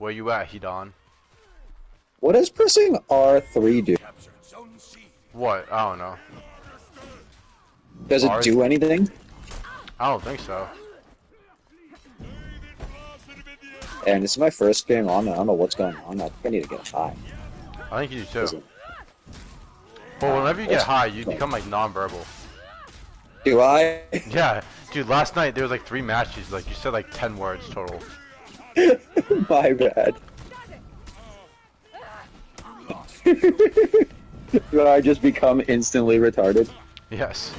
Where you at, Hedon? What does pressing R3 do? What? I don't know. Does it do anything? I don't think so. And this is my first game on. I don't know what's going on. I think I need to get high. I think you do too. But whenever you get high, you become like non-verbal. Do I? Yeah, dude. Last night there was like 3 matches. Like you said, like 10 words total. My bad. Do I just become instantly retarded? Yes.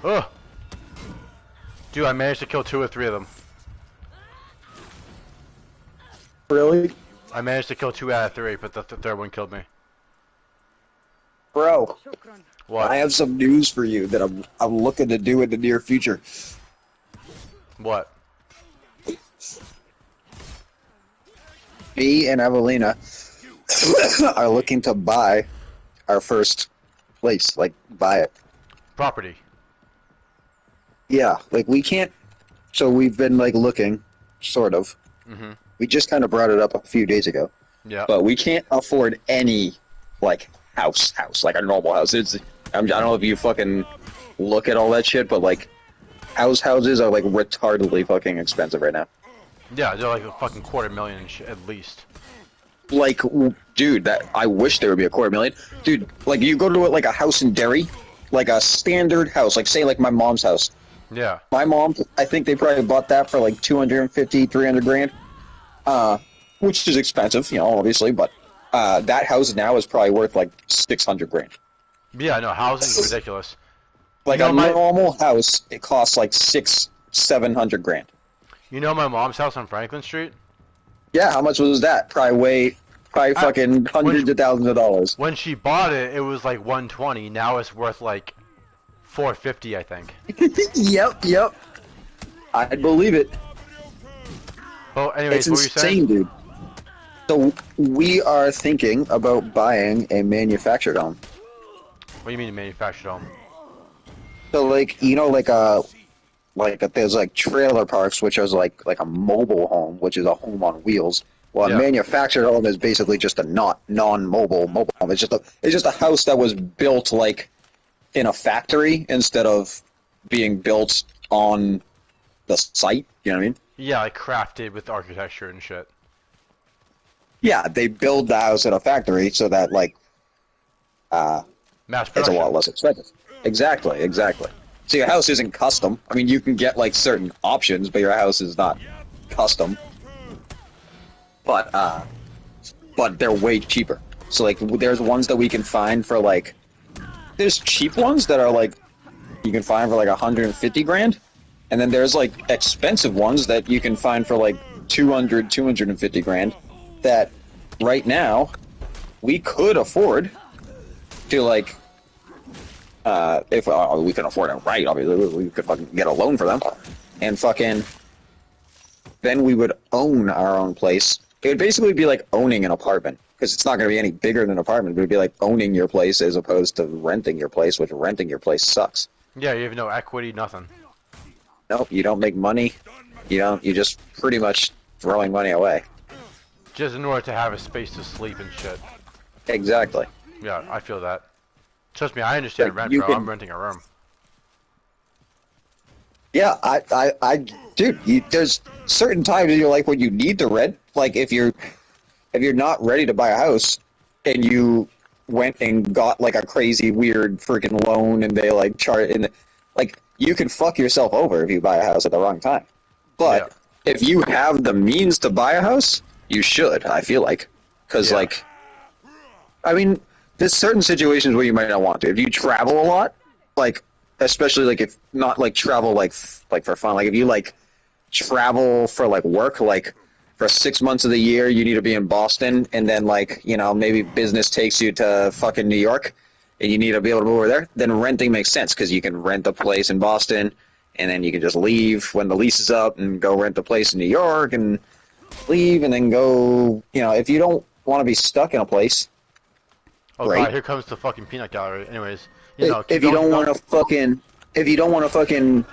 Ugh. Dude, I managed to kill 2 or 3 of them. Really? I managed to kill 2 out of 3, but the third one killed me. Bro, what? I have some news for you that I'm looking to do in the near future. What? Me and Evelina are looking to buy our first place, like buy it. Property. Yeah, like we can't. So we've been like looking, sort of. Mm-hmm. We just kind of brought it up a few days ago. Yeah. But we can't afford any like house, like a normal house. I don't know if you fucking look at all that shit, but like houses are like retardedly fucking expensive right now. Yeah, they're like a fucking $250,000 and shit, at least. Like, dude, that I wish there would be a $250,000. Dude, like you go to like a house in Derry, like a standard house, like say like my mom's house. Yeah. My mom, I think they probably bought that for like 250, 300 grand. Which is expensive, you know, obviously, but that house now is probably worth like 600 grand. Yeah, no, housing is ridiculous. Like a normal house, it costs like 600-700 grand. You know my mom's house on Franklin Street? Yeah, how much was that? Probably fucking hundreds of thousands of dollars. When she bought it, it was like 120. Now it's worth like 450, I think. Yep. I'd believe it. Well, anyways, it's what were you saying? Insane, dude. So we are thinking about buying a manufactured home. What do you mean a manufactured home? So like, you know, there's like trailer parks, which is like a mobile home, which is a home on wheels. Well, a manufactured home is basically just a non-mobile home. It's just a house that was built like in a factory instead of being built on the site. You know what I mean? Yeah, like crafted with architecture and shit. Yeah, they build the house at a factory so that like mass production. It's a lot less expensive. Exactly. So your house isn't custom. I mean, you can get like certain options, but your house is not custom. But they're way cheaper. So like, there's ones that we can find for like, there's cheap ones that are like, you can find for like 150 grand, and then there's like expensive ones that you can find for like 250 grand. That right now we could afford to like. If we can afford it, right? Obviously, we could fucking get a loan for them, and fucking, then we would own our own place. It would basically be like owning an apartment, because it's not going to be any bigger than an apartment. It would be like owning your place as opposed to renting your place, which renting your place sucks. Yeah, you have no equity, nothing. Nope, you don't make money. You're just pretty much throwing money away. Just in order to have a space to sleep and shit. Exactly. Yeah, I feel that. Trust me, I understand rent, bro. I'm renting a room. Yeah, dude, there's certain times in your life when you need to rent. Like if you're not ready to buy a house, and you went and got like a crazy weird freaking loan, and they like charge, and like you can fuck yourself over if you buy a house at the wrong time. But if you have the means to buy a house, you should. I feel like, because like, I mean. There's certain situations where you might not want to. If you travel a lot, like, especially, like, if not, like, travel, like for fun. Like, if you, like, travel for, like, work, like, for 6 months of the year, you need to be in Boston, and then, like, you know, maybe business takes you to fucking New York, and you need to be able to move over there, then renting makes sense, because you can rent a place in Boston, and then you can just leave when the lease is up, and go rent a place in New York, and leave, and then go, you know, if you don't want to be stuck in a place. Oh god, here comes the fucking peanut gallery. Anyways, you know, if you don't want to fucking, if you don't want to fucking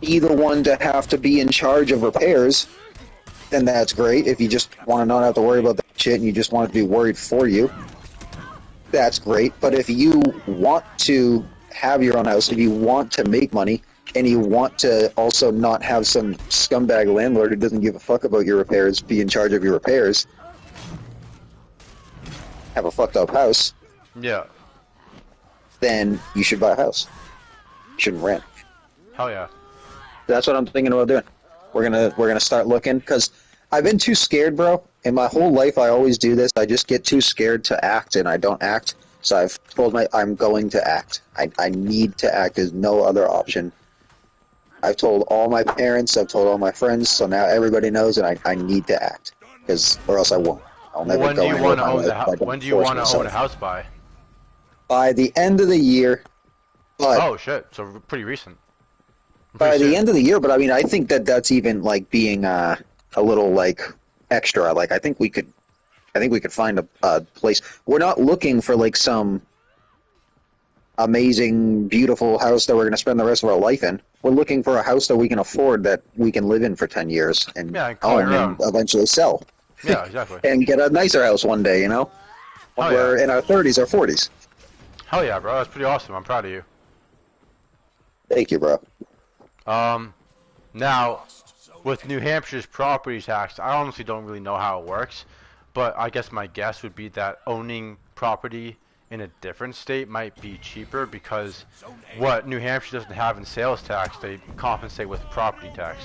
be the one to have to be in charge of repairs, then that's great. If you just want to not have to worry about that shit and you just want it to be worried for you, that's great. But if you want to have your own house, if you want to make money, and you want to also not have some scumbag landlord who doesn't give a fuck about your repairs be in charge of your repairs, have a fucked up house, Yeah. then you should buy a house. You shouldn't rent. Hell yeah. That's what I'm thinking about doing. We're gonna start looking, because I've been too scared, bro. In my whole life, I always do this. I just get too scared to act, and I don't act. So I've told I'm going to act. I need to act. There's no other option. I've told all my parents. I've told all my friends. So now everybody knows, and I need to act, or else I won't. I'll never When go do you anywhere want to in my own the life if I house? don't When do you force want to own a myself. house by? By the end of the year, but Oh shit! So pretty recent. by Pretty the soon. end of the year. But I mean, I think that's even like being a little like extra. Like I think we could find a place. We're not looking for like some amazing, beautiful house that we're going to spend the rest of our life in. We're looking for a house that we can afford, that we can live in for 10 years and Yeah, and call own your and own. eventually sell. Yeah, exactly. And get a nicer house one day, you know? When Hell we're yeah. in our 30s or 40s. Hell yeah, bro. That's pretty awesome. I'm proud of you. Thank you, bro. Now, with New Hampshire's property tax, I honestly don't really know how it works, but I guess my guess would be that owning property in a different state might be cheaper, because what New Hampshire doesn't have in sales tax, they compensate with property tax.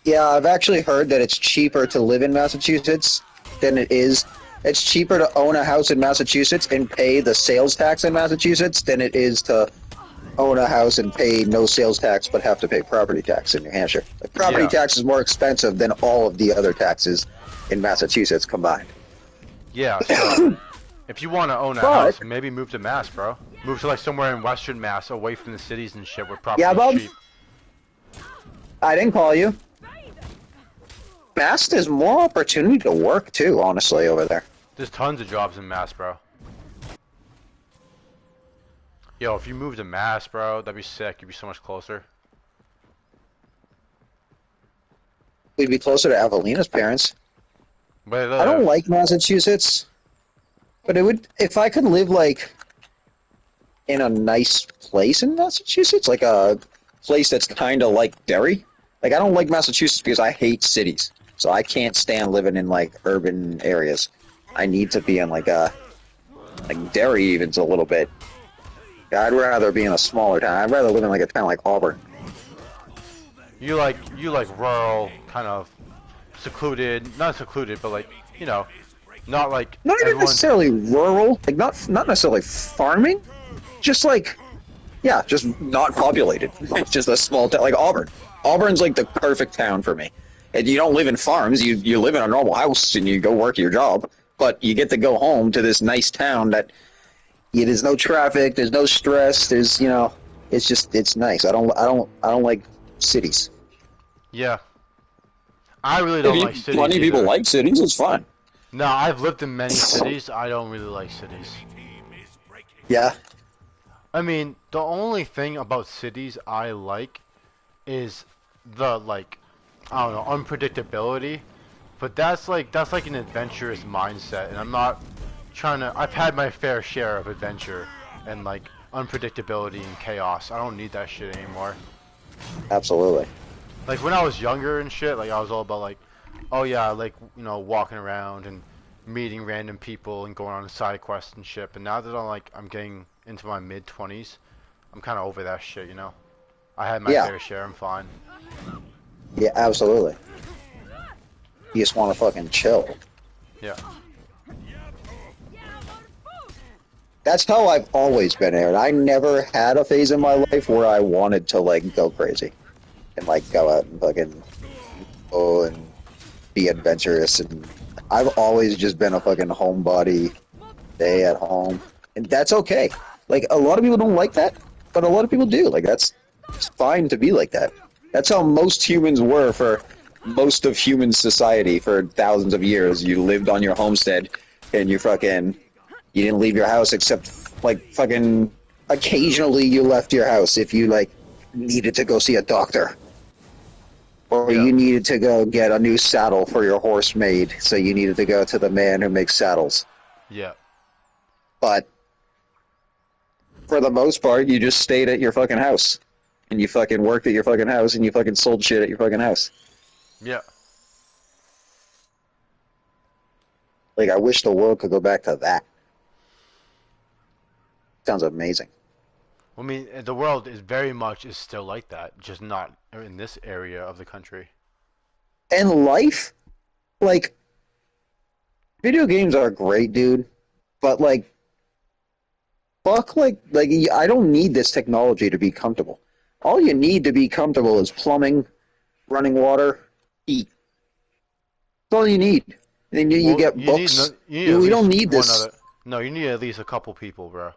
Yeah, I've actually heard that it's cheaper to live in Massachusetts than it is. It's cheaper to own a house in Massachusetts and pay the sales tax in Massachusetts than it is to own a house and pay no sales tax but have to pay property tax in New Hampshire. Like, property Yeah. tax is more expensive than all of the other taxes in Massachusetts combined. Yeah, so if you want to own a But- house, maybe move to Mass, bro. Move to like somewhere in Western Mass, away from the cities and shit, where property's Yeah, bub. cheap. I didn't call you. Mass, there's more opportunity to work too, honestly, over there. There's tons of jobs in Mass, bro. Yo, if you move to Mass, bro, that'd be sick. You'd be so much closer. We'd be closer to Evelina's parents. Where they I don't live. like Massachusetts, but it would, if I could live like in a nice place in Massachusetts, like a place that's kind of like Derry. Like, I don't like Massachusetts because I hate cities, so I can't stand living in like urban areas. I need to be in like Derry, even's a little bit. I'd rather be in a smaller town. I'd rather live in like a town like Auburn. You like rural, kind of secluded, not secluded, but like, you know, not like Not even everyone. necessarily rural, like not necessarily farming, just like, yeah, just not populated. It's just a small town like Auburn. Auburn's like the perfect town for me. And you don't live in farms, you live in a normal house and you go work your job, but you get to go home to this nice town that there's no traffic, there's no stress, there's, you know, it's nice. I don't like cities. Yeah. I really don't like cities. Plenty of people either. like cities, it's fun. No, I've lived in many cities. I don't really like cities. Yeah. I mean, the only thing about cities I like is the, like, I don't know, unpredictability. But that's like an adventurous mindset, and I'm not trying to. I've had my fair share of adventure and like unpredictability and chaos. I don't need that shit anymore. Absolutely. Like when I was younger and shit, like I was all about like, oh yeah, I like, you know, walking around and meeting random people and going on side quests and shit. But now that I'm getting into my mid-20s, I'm kind of over that shit, you know. I had my Yeah. fair share. I'm fine. Yeah, absolutely. You just want to fucking chill. Yeah. That's how I've always been, Aaron. I never had a phase in my life where I wanted to, like, go crazy. And, like, go out and fucking go and be adventurous. And I've always just been a fucking homebody, stay at home. And that's okay. Like, a lot of people don't like that, but a lot of people do. Like, it's fine to be like that. That's how most humans were for most of human society for thousands of years. You lived on your homestead, and you didn't leave your house except, like, fucking occasionally you left your house if you like needed to go see a doctor, or Yeah. you needed to go get a new saddle for your horse made, so you needed to go to the man who makes saddles. Yeah. But for the most part, you just stayed at your fucking house, and you fucking worked at your fucking house, and you fucking sold shit at your fucking house. Yeah. Like, I wish the world could go back to that. Sounds amazing. I mean, the world is very much is still like that, just not in this area of the country. And life, like, video games are great, dude. But like, fuck, like I don't need this technology to be comfortable. All you need to be comfortable is plumbing, running water, eat. That's all you need. And you Well, get books. you need at We don't least need one this. other. No, you need at least a couple people, bro.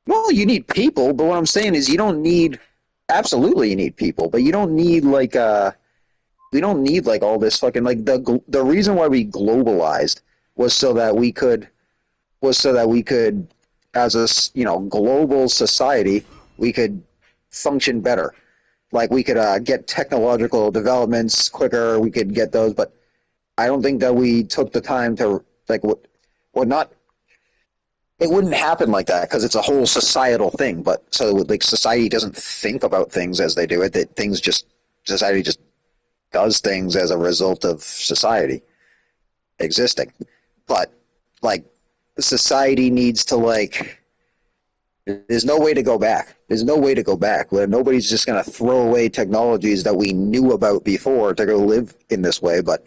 Well, you need people, but what I'm saying is you don't need. Absolutely, you need people, but you don't need like we don't need like all this fucking like the reason why we globalized was so that we could as a global society we could function better. Like we could get technological developments quicker. We could get those, but I don't think that we took the time to like what not. It wouldn't happen like that because it's a whole societal thing. But so like society doesn't think about things as they do it. That things just society just does things as a result of society existing. But like society needs to like there's no way to go back. There's no way to go back. Where nobody's just going to throw away technologies that we knew about before to go live in this way. But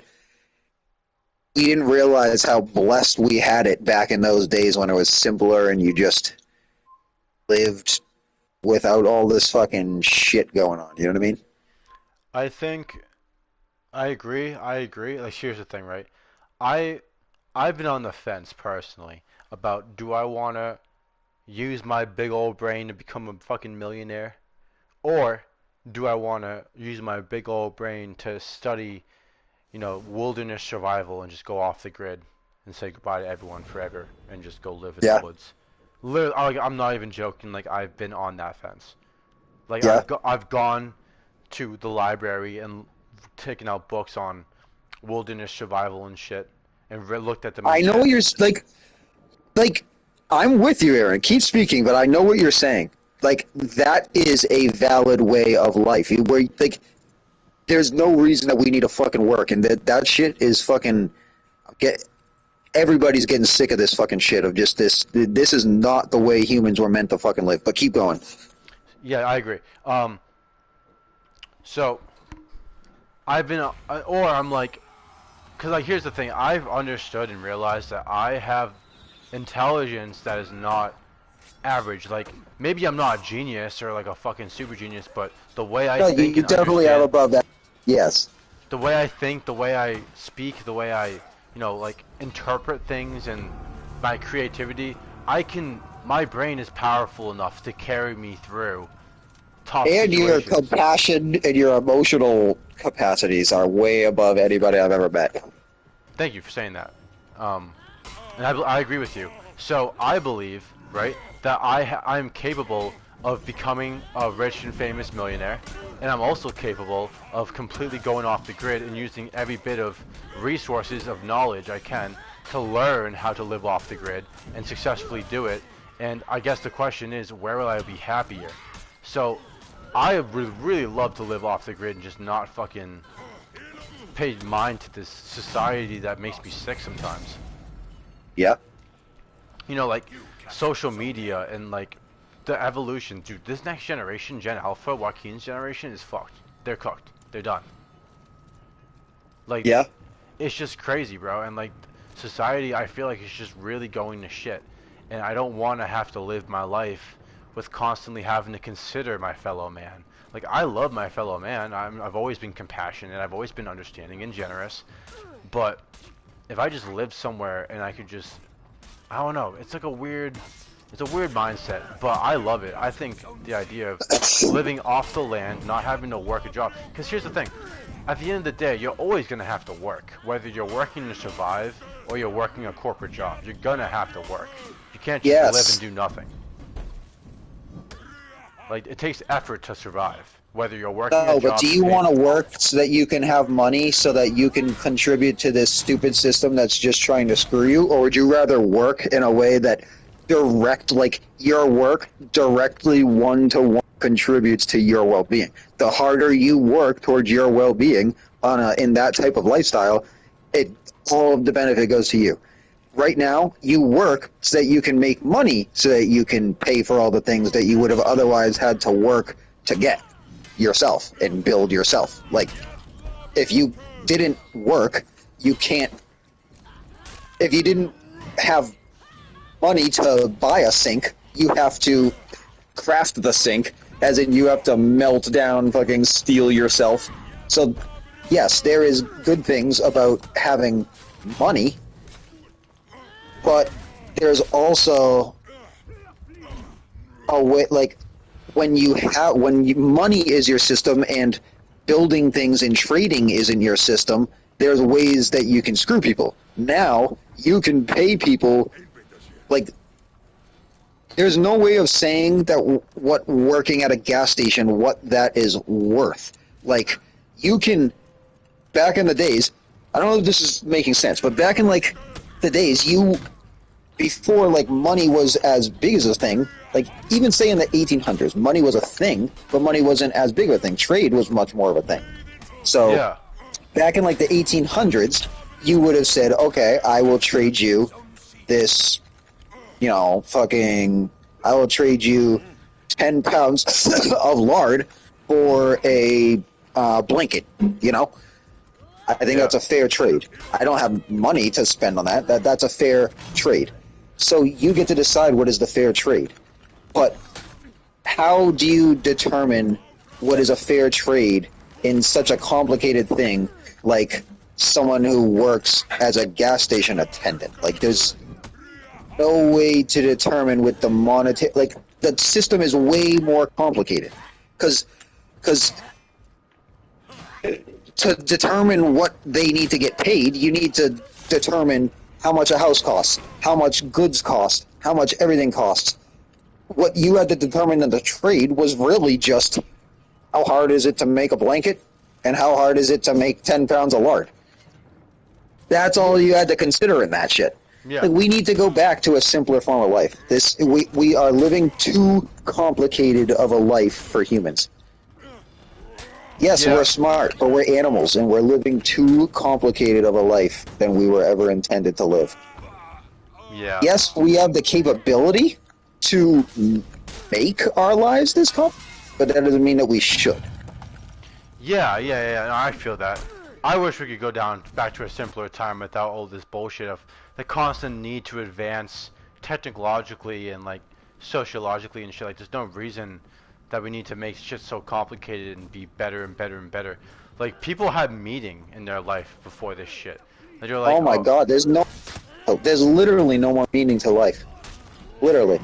we didn't realize how blessed we had it back in those days when it was simpler and you just lived without all this fucking shit going on. You know what I mean? I think I agree. I agree. Like, here's the thing, right? I I've been on the fence personally about do I want to use my big old brain to become a fucking millionaire, or do I want to use my big old brain to study, wilderness survival and just go off the grid and say goodbye to everyone forever and just go live in the Yeah. woods. Literally, I'm not even joking. Like, I've been on that fence. Like, Yeah. I've gone to the library and taken out books on wilderness survival and shit, and looked at them in I know chat. you're like I'm with you, Aaron. Keep speaking, but I know what you're saying. Like that is a valid way of life. Where like there's no reason that we need to fucking work, and that shit is fucking get. Everybody's getting sick of this fucking shit of just this. This is not the way humans were meant to fucking live. But keep going. Yeah, I agree. So I've been, or I'm like, because like here's the thing, I've understood and realized that I have intelligence that is not average. Like maybe I'm not a genius or like a fucking super genius, but the way I No, think you and definitely have understand, above that. Yes. the way I think, the way I speak, the way I, like interpret things and my creativity, my brain is powerful enough to carry me through tough And your situations. compassion and your emotional capacities are way above anybody I've ever met. Thank you for saying that. Um, and I agree with you. So I believe, right, that I'm capable of becoming a rich and famous millionaire, and I'm also capable of completely going off the grid and using every bit of resources of knowledge I can to learn how to live off the grid and successfully do it. And I guess the question is, where will I be happier? So I would really love to live off the grid and just not fucking pay mind to this society that makes me sick sometimes. Yeah. Like social media and like the evolution, dude. This next generation, Gen Alpha, Joaquin's generation, is fucked. They're cooked. They're done. Like, Yeah. it's just crazy, bro. And like, society, I feel like it's just really going to shit. And I don't want to have to live my life with constantly having to consider my fellow man. Like, I love my fellow man. I've always been compassionate. I've always been understanding and generous. But if I just lived somewhere and I could just, I don't know. It's a weird mindset, but I love it. I think the idea of living off the land, not having to work a job. Because here's the thing. At the end of the day, you're always going to have to work. Whether you're working to survive or you're working a corporate job, you're going to have to work. You can't just live and Yes. do nothing. Like it takes effort to survive, whether you're working a No, but job do to you pay want to for. work so that you can have money so that you can contribute to this stupid system that's just trying to screw you? Or would you rather work in a way that like your work directly one-to-one contributes to your well-being? The harder you work towards your well-being in that type of lifestyle, it all of the benefit goes to you. Right now, you work so that you can make money so that you can pay for all the things that you would have otherwise had to work to get yourself and build yourself. Like, if you didn't work, you can't. If you didn't have money to buy a sink, you have to craft the sink, as in you have to melt down fucking steel yourself. So, yes, there is good things about having money, but there's also a way, like, money is your system and building things and trading isn't your system, there's ways that you can screw people. Now you can pay people, like, there's no way of saying that what working at a gas station, what that is worth. Like, you can, back in the days, I don't know if this is making sense, but back in like the days, before like money was as big as a thing, like even say in the 1800s, money was a thing, but money wasn't as big of a thing. Trade was much more of a thing. So Yeah. back in like the 1800s, you would have said, okay, I will trade you this, I will trade you 10 pounds of lard for a blanket, I think Yeah. that's a fair trade. I don't have money to spend on that. That's a fair trade. So you get to decide what is the fair trade. But how do you determine what is a fair trade in such a complicated thing like someone who works as a gas station attendant? Like, there's no way to determine with the monetary. Like, the system is way more complicated. Because to determine what they need to get paid, you need to determine how much a house costs, how much goods cost, how much everything costs. What you had to determine in the trade was really just how hard is it to make a blanket and how hard is it to make 10 pounds of lard. That's all you had to consider in that shit. Yeah. Like, we need to go back to a simpler form of life. We are living too complicated of a life for humans. Yes, Yeah. we're smart, but we're animals, and we're living too complicated of a life than we were ever intended to live. Yeah. Yes, we have the capability to make our lives this complicated, but that doesn't mean that we should. Yeah. No, I feel that. I wish we could go down back to a simpler time without all this bullshit of the constant need to advance technologically and like sociologically and shit. Like, there's no reason that we need to make shit so complicated and be better and better and better. Like, people had meaning in their life before this shit. Like, they're like, Oh my oh, god, there's literally no more meaning to life. Literally.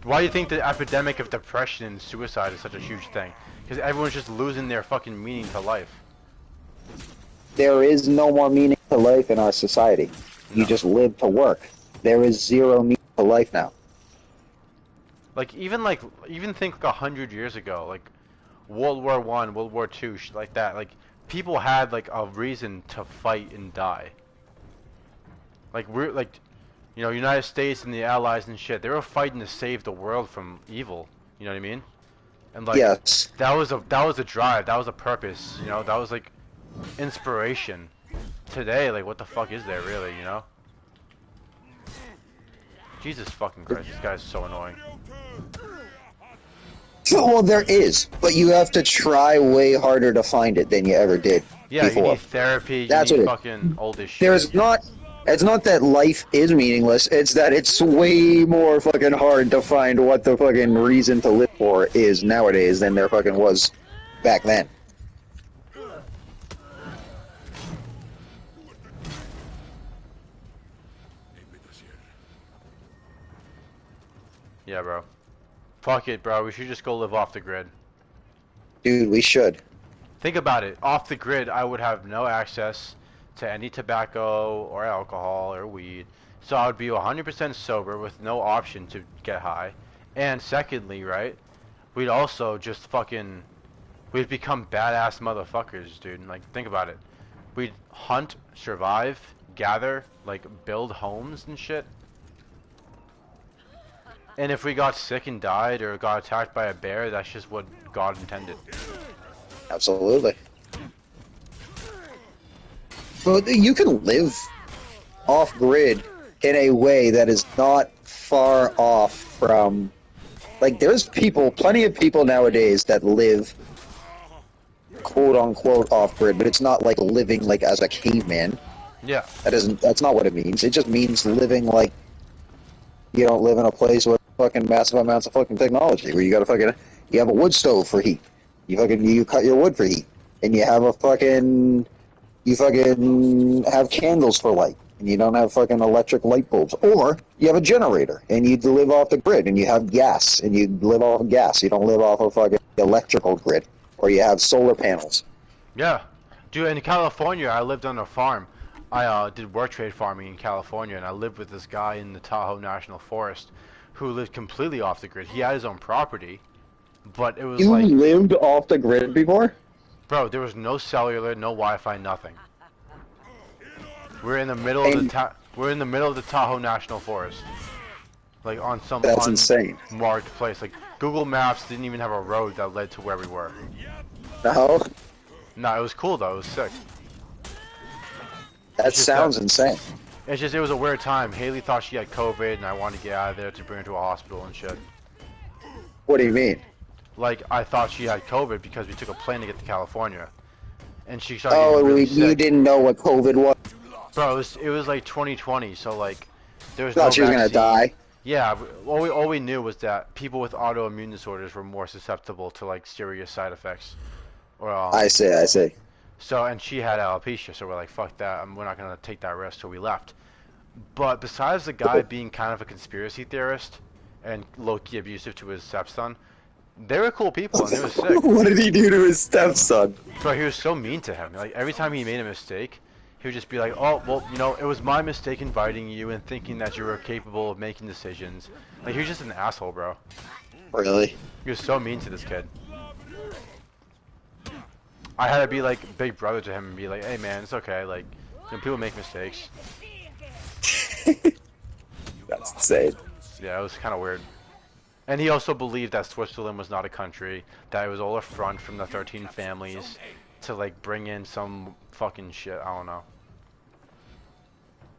why do you think the epidemic of depression and suicide is such a huge thing? Because everyone's just losing their fucking meaning to life. There is no more meaning to life in our society. You No. just live to work. There is zero meaning to life now. Even think like 100 years ago, like World War I, World War II, shit like that. Like, people had like a reason to fight and die. Like, we're like, United States and the Allies and shit. They were fighting to save the world from evil. You know what I mean? And like, Yes. that was a drive. That was a purpose. That was like inspiration. Today, like, what the fuck is there really? Jesus fucking Christ, this guy's so annoying. Well, there is, but you have to try way harder to find it than you ever did Yeah, you before. need therapy. You That's need what it is. fucking all this shit. There's not. It's not that life is meaningless. It's that it's way more fucking hard to find what the fucking reason to live for is nowadays than there fucking was back then. Yeah, bro. Fuck it, bro. We should just go live off the grid. Dude, we should. Think about it. Off the grid, I would have no access to any tobacco or alcohol or weed. So I would be 100% sober with no option to get high. And secondly, right, we'd also just fucking, we'd become badass motherfuckers, dude. Like, think about it. We'd hunt, survive, gather, like, build homes and shit. And if we got sick and died or got attacked by a bear, that's just what God intended. Absolutely. But you can live off-grid in a way that is not far off from... Like, there's people, plenty of people nowadays that live quote-unquote off-grid, but it's not like living like as a caveman. Yeah. That's not what it means. It just means living like you don't live in a place with fucking massive amounts of fucking technology, where you have a wood stove for heat. You cut your wood for heat. And you have you fucking have candles for light, and you don't have fucking electric light bulbs. Or you have a generator, and you live off the grid, and you have gas, and you live off of gas. You don't live off of fucking electrical grid. Or you have solar panels. Yeah. Dude, in California, I lived on a farm. I did work trade farming in California, and I lived with this guy in the Tahoe National Forest who lived completely off the grid. He had his own property, but it was You like... lived off the grid before? Bro, there was no cellular, no Wi-Fi, nothing. We're in the middle of the Tahoe National Forest, like on some That's insane. unmarked place. Like Google Maps didn't even have a road that led to where we were. No? No, it was cool though. It was sick. That sounds insane. It's just it was a weird time. Haley thought she had COVID, and I wanted to get out of there to bring her to a hospital and shit. What do you mean? Like I thought she had COVID because we took a plane to get to California, and she started Oh, getting really you sick. didn't know what COVID was? Bro, it was like 2020, so like there was Thought no she was gonna vaccine. die. Yeah, all we knew was that people with autoimmune disorders were more susceptible to like serious side effects. Or I see. So, and she had alopecia, so we're like, fuck that, we're not gonna take that risk, so we left. But besides the guy being kind of a conspiracy theorist and low-key abusive to his stepson, they were cool people and they were sick. What did he do to his stepson? Bro, he was so mean to him. Like every time he made a mistake, he would just be like, "Oh, well, you know, it was my mistake inviting you and thinking that you were capable of making decisions." Like he was just an asshole, bro. Really? He was so mean to this kid. I had to be like big brother to him and be like, "Hey, man, it's okay. Like, you know, people make mistakes." That's insane. Yeah, it was kind of weird. And he also believed that Switzerland was not a country, that it was all a front from the 13 families to like bring in some fucking shit. I don't know.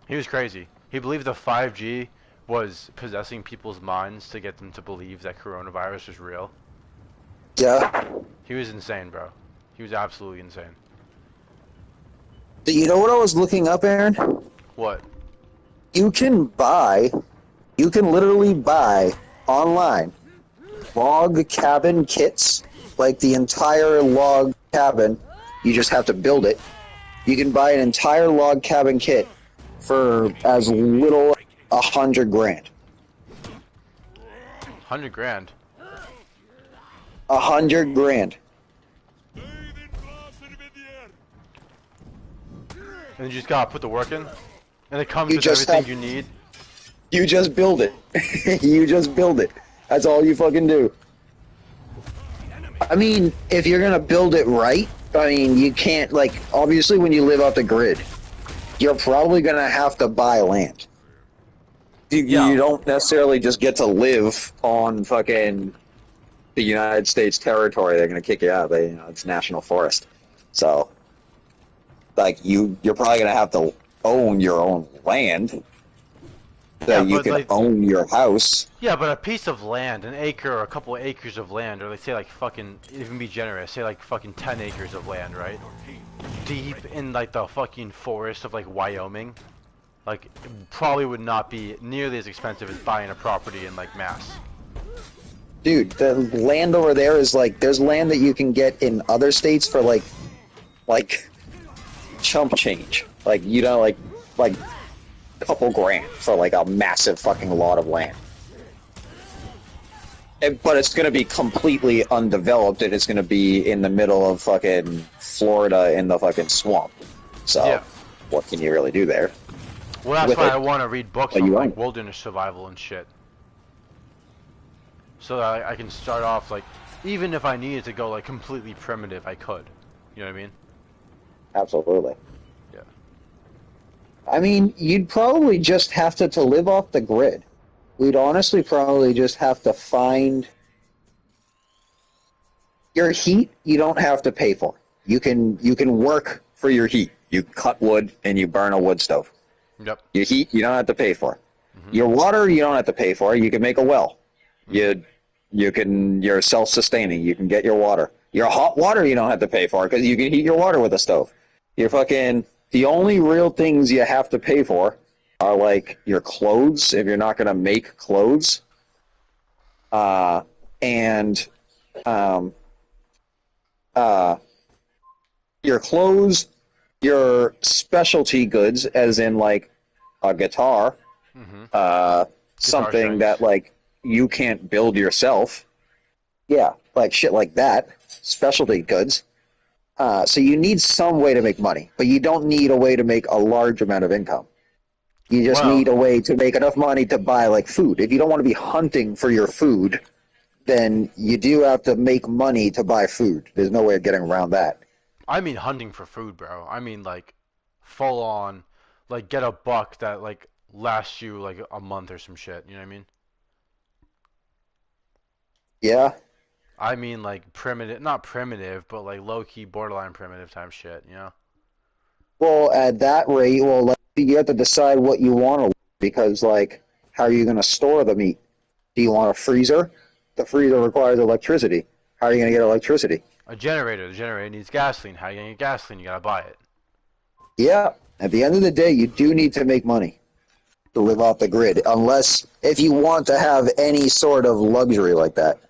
He was crazy. He believed the 5G was possessing people's minds to get them to believe that coronavirus was real. Yeah. He was insane, bro. He was absolutely insane. You know what I was looking up, Aaron? What? You can literally buy online log cabin kits, like the entire log cabin. You just have to build it. You can buy an entire log cabin kit for as little as $100 grand. 100 grand. 100 grand. And you just gotta put the work in? And it comes You with just everything have- you need? You just build it. You just build it. That's all you fucking do. I mean, if you're gonna build it right, I mean, you can't, like, obviously when you live off the grid, you're probably gonna have to buy land. Yeah. You don't necessarily just get to live on fucking the United States territory. They're gonna kick you out. It's national forest. So, like, you're probably gonna have to own your own land. So Yeah, you but, can like- own your house. Yeah, but a piece of land, an acre or a couple of acres of land, or let's say like fucking, even be generous, say like fucking 10 acres of land, right? Deep in like the fucking forest of like Wyoming, like it probably would not be nearly as expensive as buying a property in like Mass. Dude, the land over there is like, there's land that you can get in other states for like chump change. Like, like couple grand for like a massive fucking lot of land. But it's gonna be completely undeveloped, and it's gonna be in the middle of fucking Florida in the fucking swamp. So, Yeah. what can you really do there? Well, that's With why it. I want to read books But on you like won't. wilderness survival and shit. so that I can start off like, even if I needed to go like completely primitive, I could. You know what I mean? Absolutely. Yeah. I mean, you'd probably just have to live off the grid. We'd honestly probably just have to find your heat. You don't have to pay for. You can work for your heat. You cut wood and you burn a wood stove. Yep. Your heat you don't have to pay for. Mhm. Your water you don't have to pay for. You can make a well. Mhm. You're self-sustaining. You can get your water. Your hot water you don't have to pay for because you can heat your water with a stove. You're fucking the only real things you have to pay for are like your clothes if you're not gonna make clothes, and um, uh, your clothes, your specialty goods, as in like a guitar, Mhm. Guitar something strings. that like you can't build yourself. Yeah, like shit like that. Specialty goods. So you need some way to make money, but you don't need a way to make a large amount of income. You just Well, need a way to make enough money to buy like food. If you don't want to be hunting for your food, then you do have to make money to buy food. There's no way of getting around that. I mean hunting for food, bro. I mean like full on, like get a buck that like lasts you like a month or some shit. You know what I mean? Yeah. I mean like primitive, not primitive, but like low key borderline primitive type shit. You know? Well, at that rate, well, like, you have to decide what you want to, because like, how are you going to store the meat? Do you want a freezer? The freezer requires electricity. How are you going to get electricity? A generator. The generator needs gasoline. How you gonna get gasoline? You gotta buy it. Yeah. At the end of the day, you do need to make money to live off the grid, unless if you want to have any sort of luxury like that.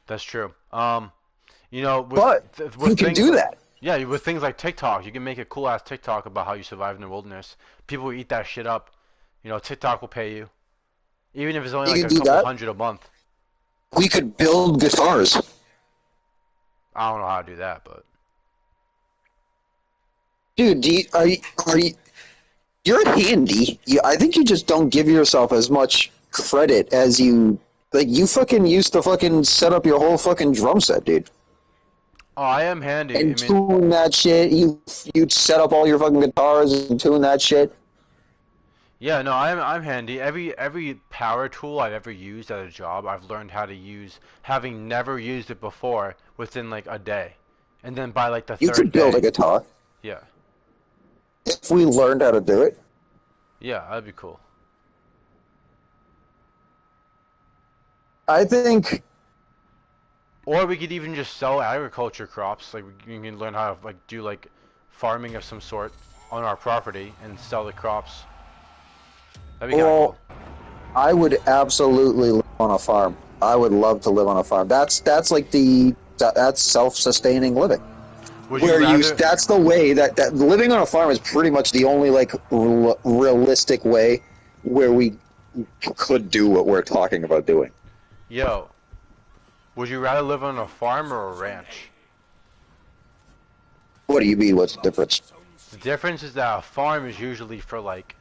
That's true. You know, But with you can things do like, that. yeah, with things like TikTok, you can make a cool ass TikTok about how you survive in the wilderness. People will eat that shit up. You know, TikTok will pay you, even if it's only You like can a do couple that. hundred a month. We could build guitars. I don't know how to do that, but Dude, are you, you're handy. I think you just don't give yourself as much credit as you, like, you fucking used to fucking set up your whole fucking drum set, dude. oh, I am handy. I And mean, tune that shit. You'd set up all your fucking guitars and tune that shit. yeah, no, I'm handy. Every power tool I've ever used at a job, I've learned how to use, having never used it before, within like a day, and then by like the You third could build a day, guitar yeah, if we learned how to do it. yeah, that'd be cool. I think, Or we could even just sell agriculture crops. Like we can learn how to like do like farming of some sort on our property and sell the crops. That'd be kind of well, cool. I would absolutely live on a farm. I would love to live on a farm. That's like that's self-sustaining living. Would you Where you rather? that's the way that living on a farm is pretty much the only like realistic way where we could do what we're talking about doing. Yo, would you rather live on a farm or a ranch? What do you mean? What's the difference? The difference is that a farm is usually for like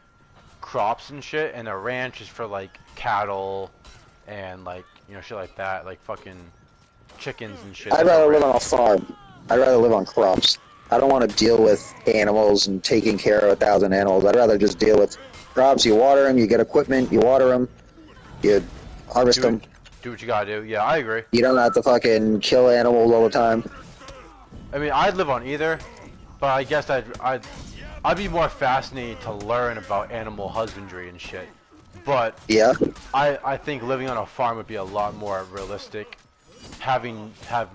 crops and shit, and a ranch is for like cattle and like shit like that, like fucking chickens and shit. I'd That's a rather live on a ranch. farm. I'd rather live on crops. I don't want to deal with animals and taking care of 1,000 animals. I'd rather just deal with crops. You water them, you get equipment, you water them, you harvest Do it. them. Do what you gotta do. Yeah, I agree. You don't have to fucking kill animals all the time. I mean, I'd live on either, but I guess I'd be more fascinated to learn about animal husbandry and shit. But Yeah, I think living on a farm would be a lot more realistic, have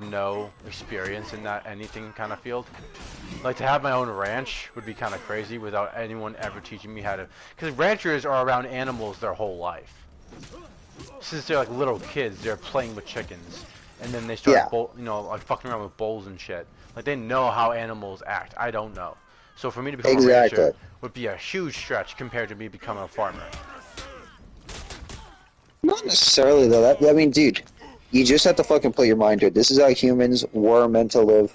no experience in that anything kind of field. Like to have my own ranch would be kind of crazy without anyone ever teaching me how to. Because ranchers are around animals their whole life. Since they're like little kids, they're playing with chickens, and then they yeah, start like fucking around with bulls and shit. Like they know how animals act. I don't know. So for me to become a rancher exactly. would be a huge stretch compared to me becoming a farmer. Not necessarily though. I mean, dude, you just have to fucking put your mind to it. This is how humans were meant to live.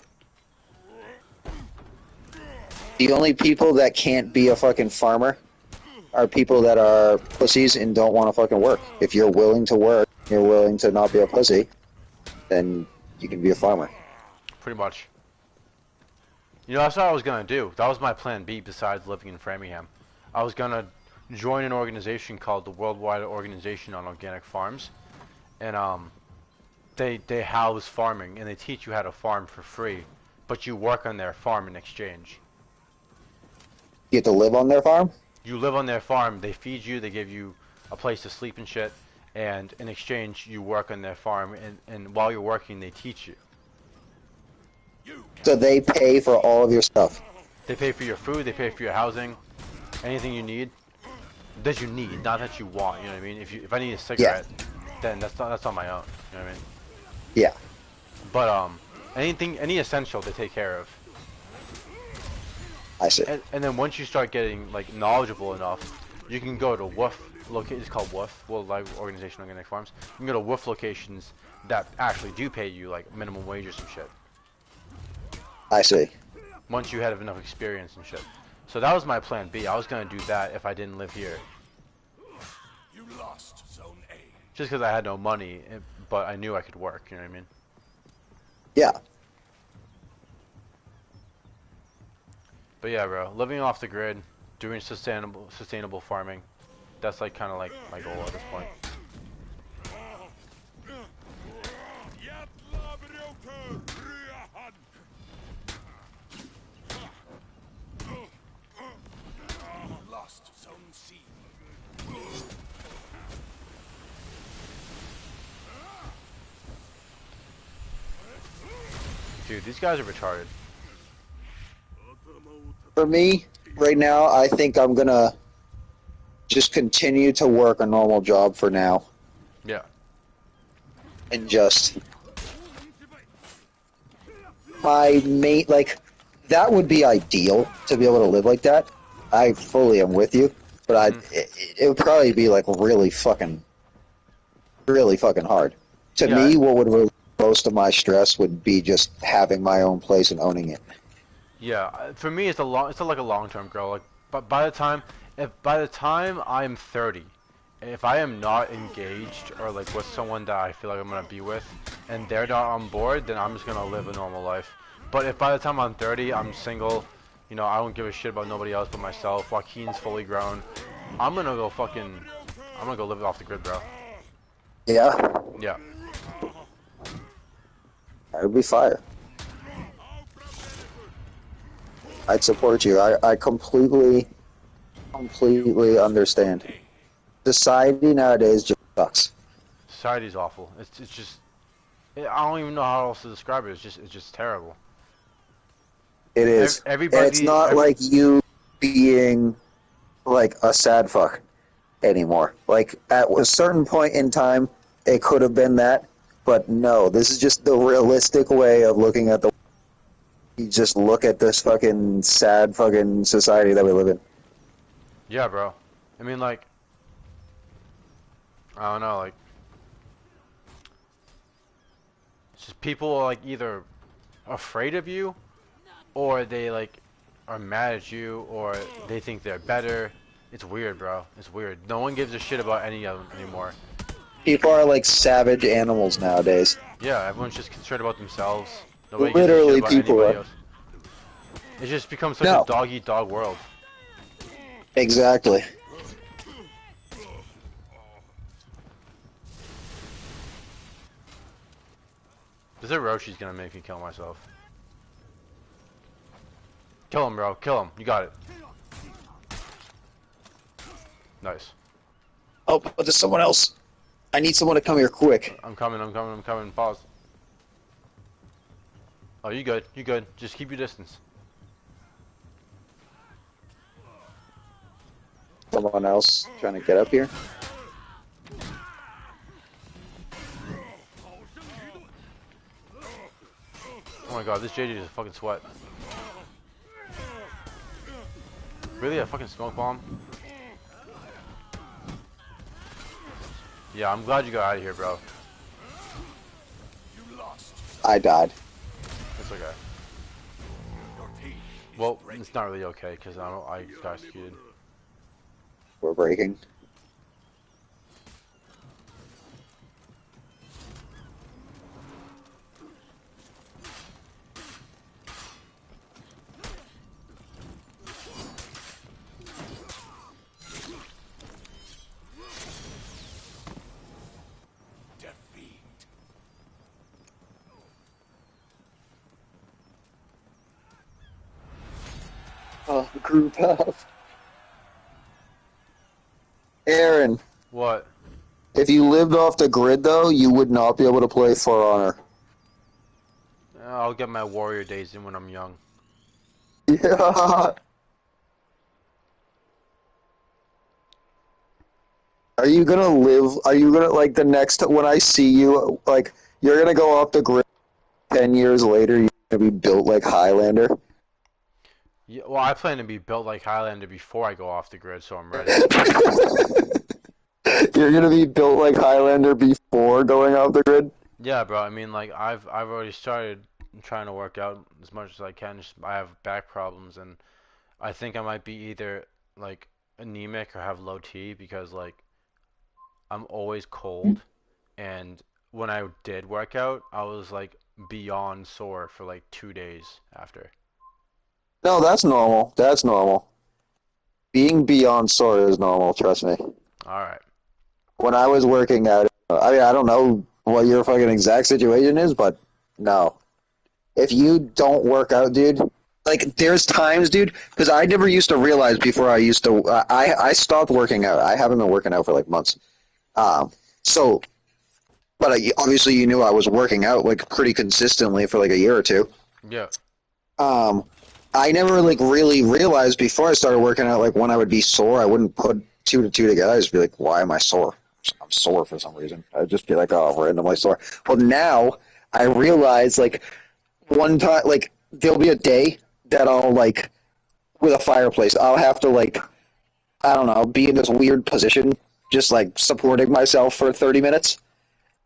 The only people that can't be a fucking farmer are people that are pussies and don't want to fucking work. If you're willing to work, you're willing to not be a pussy, then you can be a farmer. Pretty much. You know, that's what I was gonna do. That was my plan B besides living in Framingham. I was gonna join an organization called the Worldwide Organization on Organic Farms, and they house farming and they teach you how to farm for free, but you work on their farm in exchange. You get to live on their farm? You live on their farm, they feed you, they give you a place to sleep and shit, and in exchange you work on their farm, and while you're working they teach you. So they pay for all of your stuff. They pay for your food, they pay for your housing, anything you need, that you need, not that you want, you know what I mean? If I need a cigarette, then that's on my own, you know what I mean? Yeah. But any essential they take care of. I see. And then once you start getting like knowledgeable enough, you can go to it's called WOOF, Worldwide Organization of Organic Farms. You can go to WOOF locations that actually do pay you like minimum wage or some shit. I see. Once you have enough experience and shit. So that was my plan B. I was gonna do that if I didn't live here. You lost Zone A. Just because I had no money, but I knew I could work. You know what I mean? Yeah. But yeah, bro, living off the grid, doing sustainable farming, that's like kind of like my goal at this point. Lost Zone C. Dude, these guys are retarded. For me, right now, I think I'm gonna just continue to work a normal job for now. Yeah. And just my mate, like, that would be ideal to be able to live like that. I fully am with you, but it would probably be like really fucking hard. To me, what would relieve most of my stress would be just having my own place and owning it. Yeah, for me, it's like a long-term goal. Like, but by the time I'm 30, if I am not engaged or like with someone that I feel like I'm gonna be with, and they're not on board, then I'm just gonna live a normal life. But if by the time I'm 30, I'm single, you know, I don't give a shit about nobody else but myself. Joaquin's fully grown. I'm gonna go live off the grid, bro. Yeah, Yeah. that would be fire. I'd support you. I completely understand. Society nowadays just sucks. Society's awful. It's just I don't even know how else to describe it. It's just terrible. It is. Everybody. And it's not like you being like a sad fuck anymore. Like at a certain point in time, it could have been that, but no. This is just the realistic way of looking at the. You just look at this fucking sad fucking society that we live in. Yeah, bro. I mean, like, I don't know, like, it's just people are like either afraid of you, or they like are mad at you, or they think they're better. It's weird, bro. It's weird. No one gives a shit about any of them anymore. People are like savage animals nowadays. Yeah, everyone's just concerned about themselves. Nobody Literally, gives a shit about people anybody are. else. It just becomes such a dog-eat-dog world. Exactly. This Hiroshi's gonna make me kill myself. Kill him, bro. Kill him. You got it. Nice. Oh, but there's someone else. I need someone to come here quick. I'm coming. Pause. Oh, you good. You good. Just keep your distance. Someone else trying to get up here. Oh my god, this JJ is a fucking sweat. Really? A fucking smoke bomb? Yeah, I'm glad you got out of here, bro. I died. It's okay. Well, it's not really okay, because I got executed. We're breaking. Group up. Aaron, What? if you lived off the grid though, you would not be able to play For Honor. I'll get my warrior days in when I'm young. Yeah. Are you gonna live? Are you gonna like the next when I see you? Like you're gonna go off the grid 10 years later. You're gonna be built like Highlander. Yeah, well, I plan to be built like Highlander before I go off the grid, so I'm ready. You're gonna be built like Highlander before going off the grid. Yeah, bro. I mean, like I've already started trying to work out as much as I can. Just, I have back problems, and I think I might be either like anemic or have low T because like I'm always cold, and when I did work out, I was like beyond sore for like 2 days after. No, that's normal. That's normal. Being beyond sore is normal. Trust me. All right. When I was working out, I mean, I don't know what your fucking exact situation is, but no. If you don't work out, dude, like there's times, dude, because I never used to realize before I used to. I stopped working out. I haven't been working out for like months. So, but obviously you knew I was working out like pretty consistently for like a year or two. Yeah. Um, I never like really realized before I started working out like when I would be sore, I wouldn't put two to two together. I'd just be like, why am I sore? I'm sore for some reason. I'd just be like, oh, randomly sore. Well, now I realize like one time, like there'll be a day that I'll like with a fireplace, I'll have to like I don't know, be in this weird position, just like supporting myself for 30 minutes,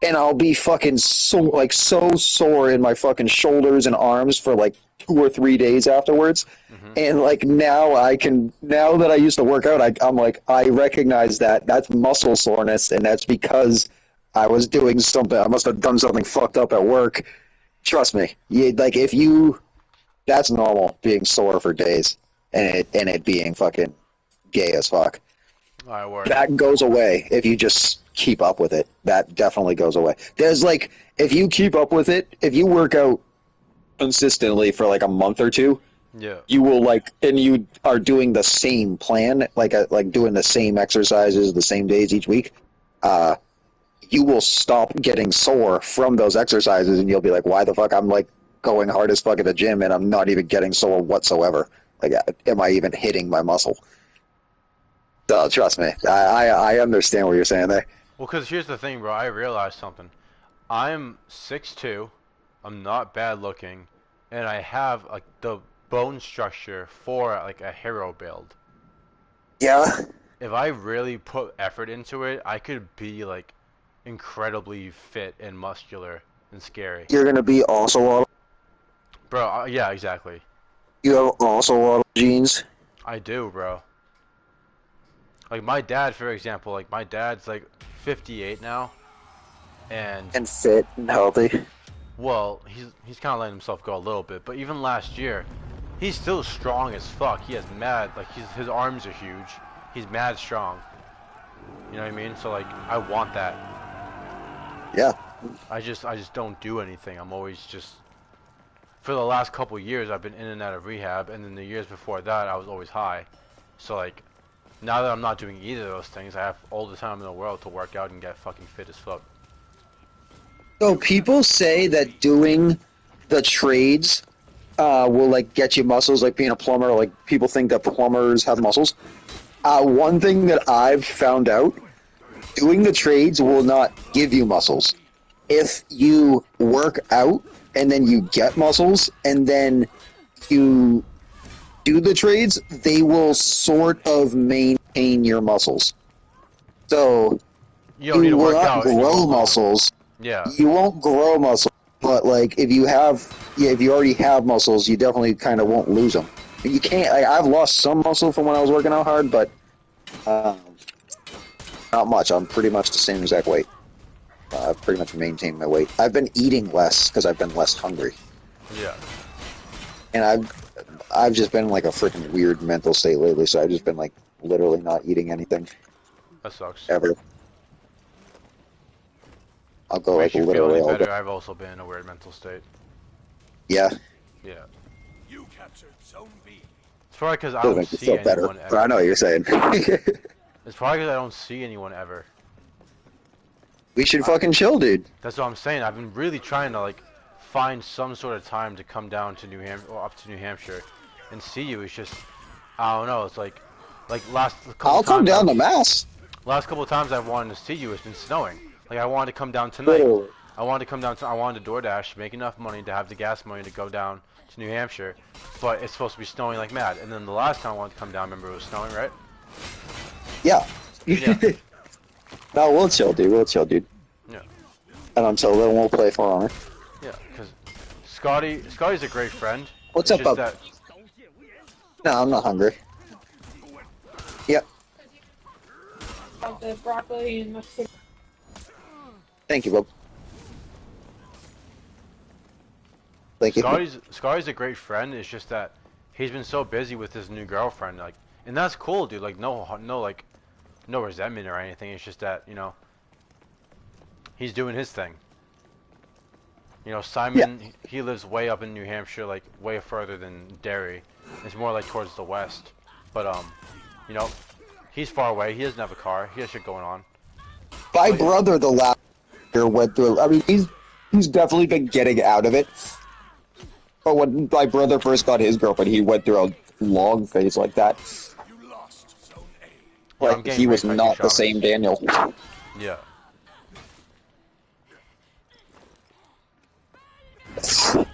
and I'll be fucking so sore in my fucking shoulders and arms for like 2 or 3 days afterwards. Mhm. And like now that I used to work out, I'm like I recognize that that's muscle soreness, and that's because I was doing something. I must have done something fucked up at work. Trust me, like if you, that's normal being sore for days, and it being fucking gay as fuck. All right, word. That goes away if you just keep up with it. That definitely goes away. There's like if you keep up with it, if you work out consistently for like a month or two, Yeah. you will like, and you are doing the same plan, like doing the same exercises, the same days each week. Uh, you will stop getting sore from those exercises, and you'll be like, why the fuck I'm like going hard as fuck at the gym and I'm not even getting sore whatsoever. Like, am I even hitting my muscle? So trust me, I understand what you're saying there. Well, cause here's the thing, bro. I realized something. I'm 6'2", I'm not bad looking, and I have like the bone structure for like a hero build. Yeah, If I really put effort into it, I could be like incredibly fit and muscular and scary. you're gonna be also auto. Bro, yeah, exactly. You have also auto genes I do, bro. Like my dad, for example, like my dad's like 58 now, and and fit and healthy. well, he's kind of letting himself go a little bit, but even last year, he's still strong as fuck. He has mad, like his arms are huge. He's mad strong. You know what I mean? So like, I want that. Yeah, I just don't do anything. I'm always just, for the last couple years, I've been in and out of rehab, and then the years before that, I was always high. So like, now that I'm not doing either of those things, I have all the time in the world to work out and get fucking fit as fuck. so people say that doing the trades will like get you muscles, like being a plumber. Like people think that plumbers have muscles. One thing that I've found out, doing the trades will not give you muscles. If you work out and then you get muscles and then you do the trades, they will sort of maintain your muscles. So You don't need you to will work not out and you grow won't lose them. muscles. Yeah. You won't grow muscle, but like if you have, yeah, if you already have muscles, you definitely kind of won't lose them. You can't. I've lost some muscle from when I was working out hard, but um, not much. I'm pretty much the same exact weight. I've pretty much maintained my weight. I've been eating less because I've been less hungry, Yeah. and I've just been in like a freaking weird mental state lately. So I've just been like literally not eating anything That sucks. ever. I'll go like Makes you feel literally any all day. better? I've also been in a weird mental state. Yeah. Yeah. You captured Zone B. probably because I Doesn't don't make me see feel better, anyone but I ever. know what you're saying. It's probably because I don't see anyone ever. We should fucking chill, dude. That's what I'm saying. I've been really trying to like find some sort of time to come down to New Hampshire or up to New Hampshire and see you. It's just I don't know. It's like I'll come down to Mass. last couple of times I've wanted to see you. It's been snowing. Like I wanted to come down tonight. Literally. I wanted to come down. I wanted to DoorDash, make enough money to have the gas money to go down to New Hampshire, but it's supposed to be snowing like mad. And then the last time I wanted to come down, remember it was snowing, right? Yeah. Yeah. No, we'll chill, dude. We'll chill, dude. Yeah. And until then, we'll play For Honor. Yeah, because Scotty's a great friend. What's It's up, just bub? that No, I'm not hungry. Yep. The broccoli and mustard. Thank you, bub. Thank you. Scotty's a great friend. It's just that he's been so busy with his new girlfriend, like, and that's cool, dude. Like, no resentment or anything. It's just that he's doing his thing. Simon, he lives way up in New Hampshire, like way further than Derry. It's more like towards the west. But he's far away. He doesn't have a car. He has shit going on. My brother, the last year, went through. I mean, he's definitely been getting out of it. But when my brother first got his girlfriend, he went through a long phase like that. You lost Zone A. Yeah, I'm Like getting he was raped by not two the shamans. same Daniel. Yeah.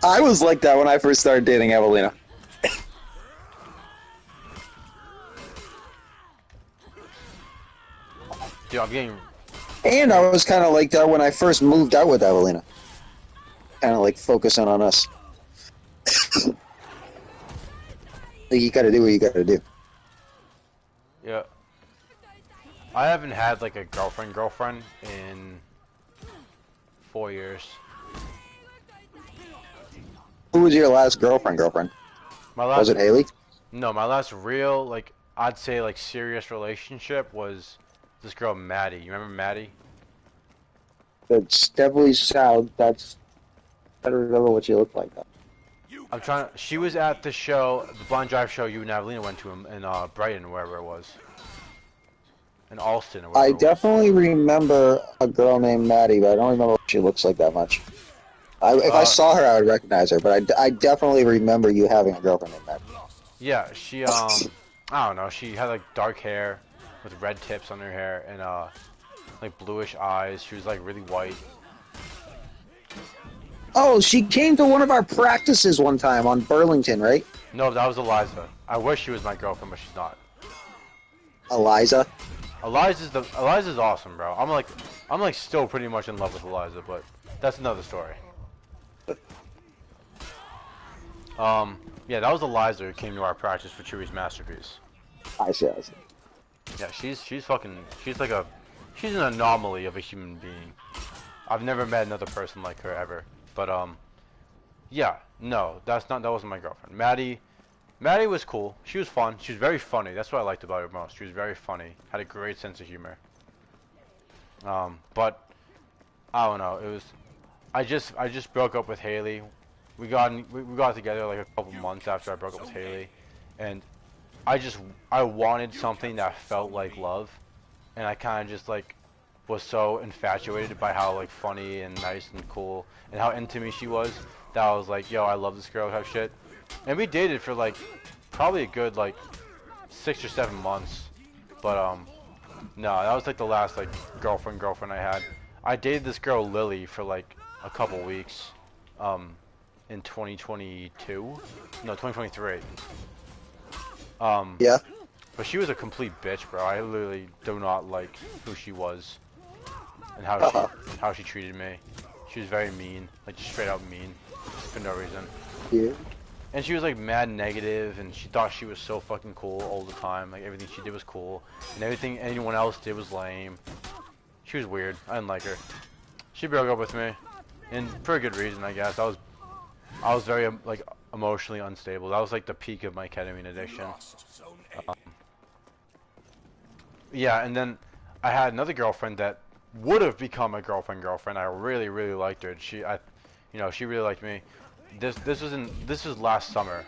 I was like that when I first started dating Evelina. Dude, I'm getting. And I was kind of like that when I first moved out with Evelina. Kind of like focusing on us. Like, you gotta do what you gotta do. Yeah. I haven't had like a girlfriend in 4 years. Who was your last girlfriend? My last Was it Haley? No, my last real, like, I'd say, like, serious relationship was this girl, Maddie. You remember Maddie? That's definitely sound. I don't remember what she looked like. Though. She was at the show, the Blind Drive show you and Avelina went to in Brighton, wherever it was. In Alston, or wherever I it was. definitely remember a girl named Maddie, but I don't remember what she looks like that much. If I saw her, I would recognize her, but I definitely remember you having a girlfriend named Maddie. Yeah, she, I don't know, she had, like, dark hair with red tips on her hair and, like, bluish eyes. She was, like, really white. Oh, she came to one of our practices one time on Burlington, right? No, that was Eliza. I wish she was my girlfriend, but she's not. Eliza. Eliza's awesome, bro. I'm like still pretty much in love with Eliza, but that's another story. Yeah, that was Eliza who came to our practice for Chewy's Masterpiece. I see. Yeah, she's an anomaly of a human being. I've never met another person like her ever. But yeah, no, that wasn't my girlfriend. Maddie was cool. She was fun. She was very funny. That's what I liked about her most. She was very funny. Had a great sense of humor. But I don't know. I just broke up with Haley. We got together like a couple months after I broke up with Haley, and I wanted something that felt like love, and I kind of just like was so infatuated by how like funny and nice and cool and how into me she was that I was like, yo, I love this girl type shit. And we dated for like probably a good like 6 or 7 months, but no, that was like the last like girlfriend I had. I dated this girl Lily for like a couple weeks in 2022, no 2023. Yeah. But she was a complete bitch, bro. I literally do not like who she was and how she treated me. She was very mean, like just straight out mean for no reason. Yeah. And she was like mad negative, and she thought she was so fucking cool all the time. Like everything she did was cool, and everything anyone else did was lame. She was weird. I didn't like her. She broke up with me, and for a good reason, I guess. I was very like emotionally unstable. That was like the peak of my ketamine addiction. Lost Zone A. Yeah, and then I had another girlfriend that would have become a girlfriend. I really, really liked her. She really liked me. This was last summer.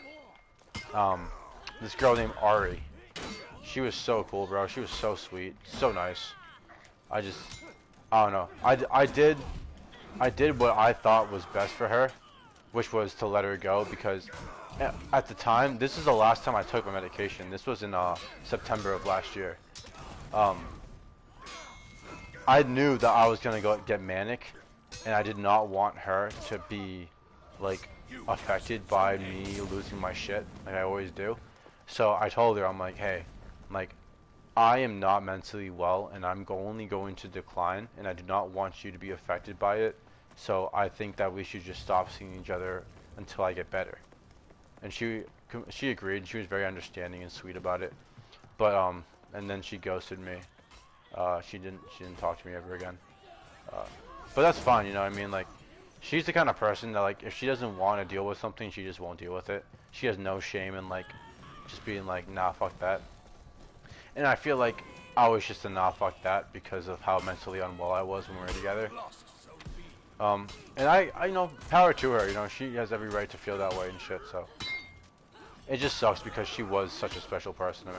This girl named Ari. She was so cool, bro. She was so sweet, so nice. I just, I don't know. I did what I thought was best for her, which was to let her go because at the time, this is the last time I took my medication. This was in September of last year. Um, I knew that I was gonna go get manic, and I did not want her to be like affected by me losing my shit like I always do. So I told her, I'm like, hey, I'm like, I am not mentally well, and I'm only going to decline, and I do not want you to be affected by it. So I think that we should just stop seeing each other until I get better. And she agreed. She was very understanding and sweet about it. But and then she ghosted me. She didn't talk to me ever again. Uh, but that's fine, you know what I mean? Like, she's the kind of person that like if she doesn't want to deal with something, she just won't deal with it. She has no shame in like just being like, nah, fuck that. And I feel like I was just a nah, fuck that because of how mentally unwell I was when we were together. And I you know, power to her. You know, she has every right to feel that way and shit. So it just sucks because she was such a special person to me.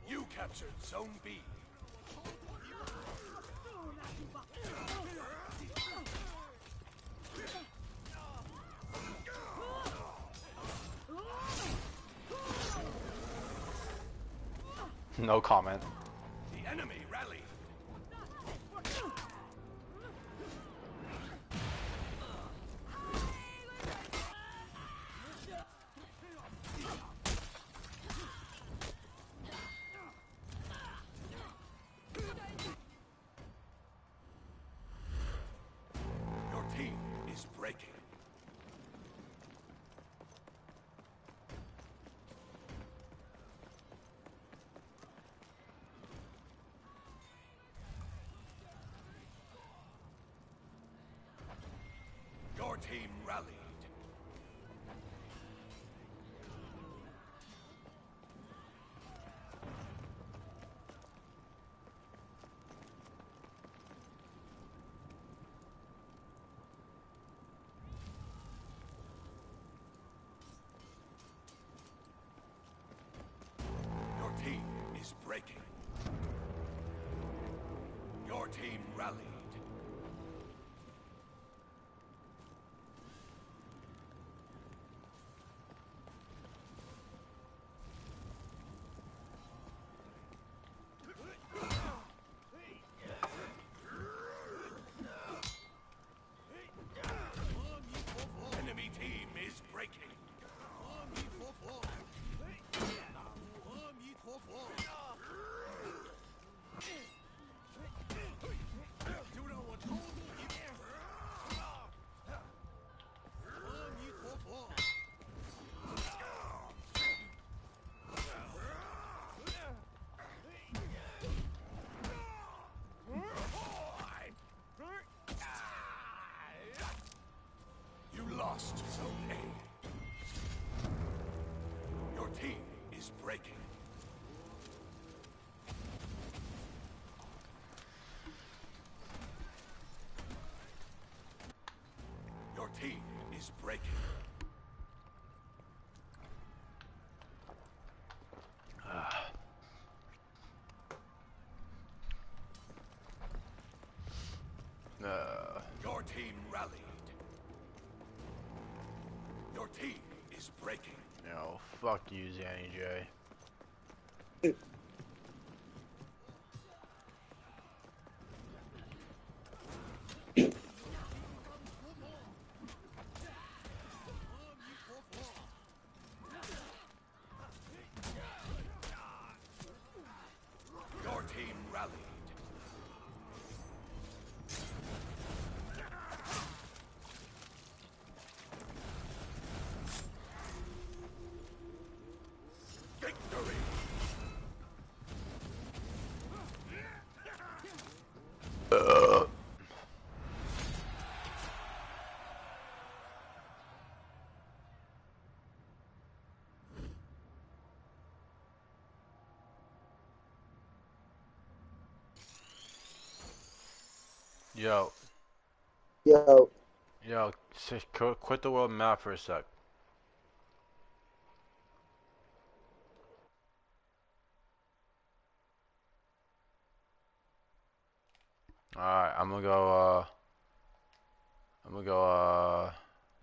You captured Zone B. No comment. The enemy rallied. Your team is breaking. Your team rallied. Your team is breaking. Your team rallied. Enemy team is breaking. You lost Zone A. Your team is breaking. Your team is breaking. Your team rallied. Your team is breaking. No, fuck you, Zanny J. Your team rallied. Victory! Yo, Yo, yo, quit the world map for a sec. Alright, I'm gonna go,